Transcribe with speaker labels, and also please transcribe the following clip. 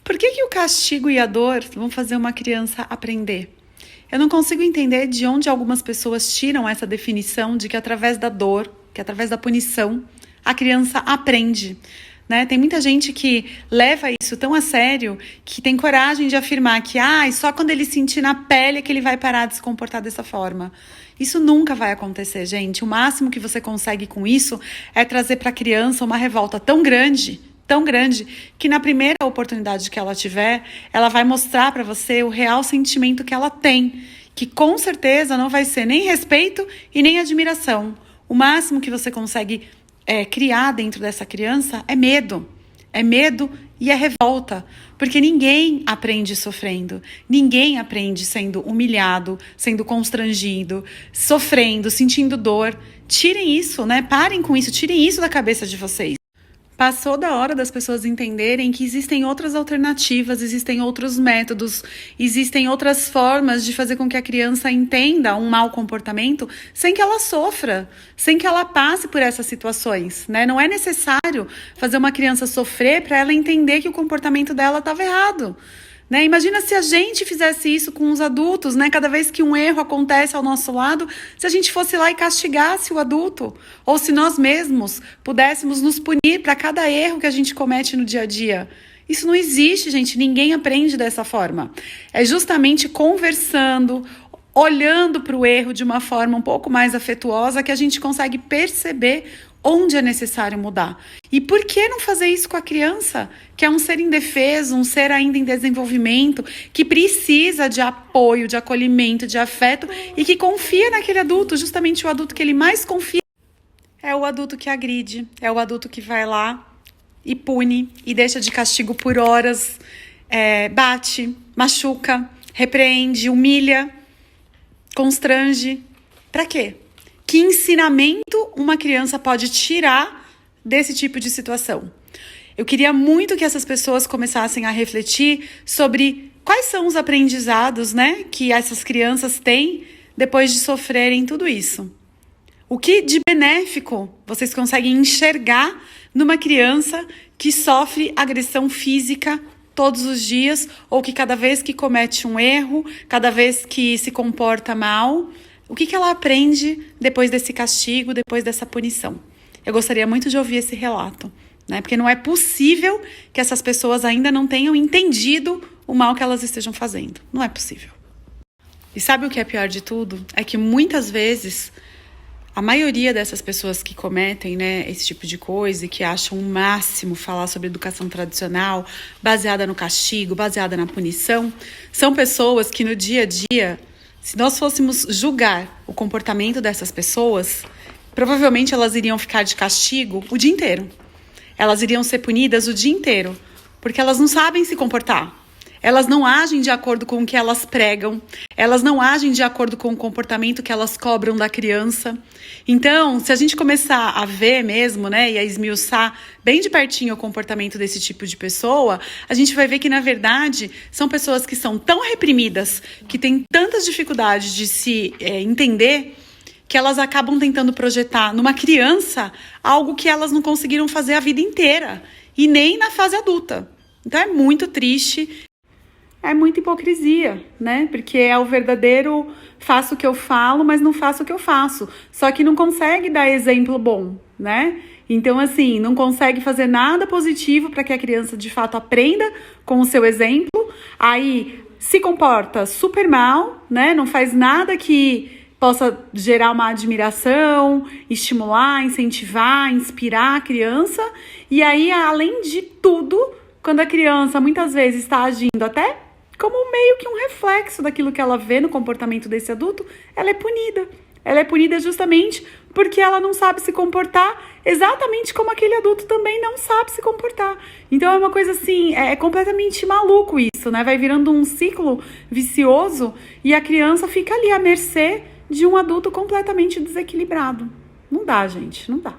Speaker 1: Por que o castigo e a dor vão fazer uma criança aprender? Eu não consigo entender de onde algumas pessoas tiram essa definição de que através da dor, que através da punição, a criança aprende. Né? Tem muita gente que leva isso tão a sério que tem coragem de afirmar que só quando ele sentir na pele é que ele vai parar de se comportar dessa forma. Isso nunca vai acontecer, gente. O máximo que você consegue com isso é trazer para a criança uma revolta tão grande, que na primeira oportunidade que ela tiver, ela vai mostrar para você o real sentimento que ela tem, que com certeza não vai ser nem respeito e nem admiração. O máximo que você consegue criar dentro dessa criança é medo e é revolta, porque ninguém aprende sofrendo, ninguém aprende sendo humilhado, sendo constrangido, sofrendo, sentindo dor. Tirem isso, né? Parem com isso, tirem isso da cabeça de vocês. Passou da hora das pessoas entenderem que existem outras alternativas, existem outros métodos, existem outras formas de fazer com que a criança entenda um mau comportamento sem que ela sofra, sem que ela passe por essas situações, né? Não é necessário fazer uma criança sofrer para ela entender que o comportamento dela estava errado. Né? Imagina se a gente fizesse isso com os adultos, né? Cada vez que um erro acontece ao nosso lado, se a gente fosse lá e castigasse o adulto, ou se nós mesmos pudéssemos nos punir para cada erro que a gente comete no dia a dia. Isso não existe, gente, ninguém aprende dessa forma. É justamente conversando, olhando para o erro de uma forma um pouco mais afetuosa que a gente consegue perceber onde é necessário mudar. E por que não fazer isso com a criança, que é um ser indefeso, um ser ainda em desenvolvimento, que precisa de apoio, de acolhimento, de afeto e que confia naquele adulto, justamente o adulto que ele mais confia é o adulto que agride, é o adulto que vai lá e pune e deixa de castigo por horas, bate, machuca, repreende, humilha, constrange. Para quê? Que ensinamento uma criança pode tirar desse tipo de situação? Eu queria muito que essas pessoas começassem a refletir sobre quais são os aprendizados, né, que essas crianças têm depois de sofrerem tudo isso. O que de benéfico vocês conseguem enxergar numa criança que sofre agressão física todos os dias ou que cada vez que comete um erro, cada vez que se comporta mal, o que ela aprende depois desse castigo, depois dessa punição? Eu gostaria muito de ouvir esse relato, né? Porque não é possível que essas pessoas ainda não tenham entendido o mal que elas estejam fazendo. Não é possível. E sabe o que é pior de tudo? É que muitas vezes a maioria dessas pessoas que cometem, né, esse tipo de coisa e que acham o máximo falar sobre educação tradicional, baseada no castigo, baseada na punição, são pessoas que no dia a dia, se nós fôssemos julgar o comportamento dessas pessoas, provavelmente elas iriam ficar de castigo o dia inteiro. Elas iriam ser punidas o dia inteiro, porque elas não sabem se comportar. Elas não agem de acordo com o que elas pregam. Elas não agem de acordo com o comportamento que elas cobram da criança. Então, se a gente começar a ver mesmo, né, e a esmiuçar bem de pertinho o comportamento desse tipo de pessoa, a gente vai ver que, na verdade, são pessoas que são tão reprimidas, que têm tantas dificuldades de se entender, que elas acabam tentando projetar numa criança algo que elas não conseguiram fazer a vida inteira, e nem na fase adulta. Então, é muito triste. É muita hipocrisia, né? Porque é o verdadeiro faço o que eu falo, mas não faço o que eu faço. Só que não consegue dar exemplo bom, né? Então, assim, não consegue fazer nada positivo para que a criança, de fato, aprenda com o seu exemplo. Aí, se comporta super mal, né? Não faz nada que possa gerar uma admiração, estimular, incentivar, inspirar a criança. E aí, além de tudo, quando a criança muitas vezes está agindo até como meio que um reflexo daquilo que ela vê no comportamento desse adulto, ela é punida. Ela é punida justamente porque ela não sabe se comportar exatamente como aquele adulto também não sabe se comportar. Então é uma coisa assim, é completamente maluco isso, né? Vai virando um ciclo vicioso e a criança fica ali à mercê de um adulto completamente desequilibrado. Não dá, gente, não dá.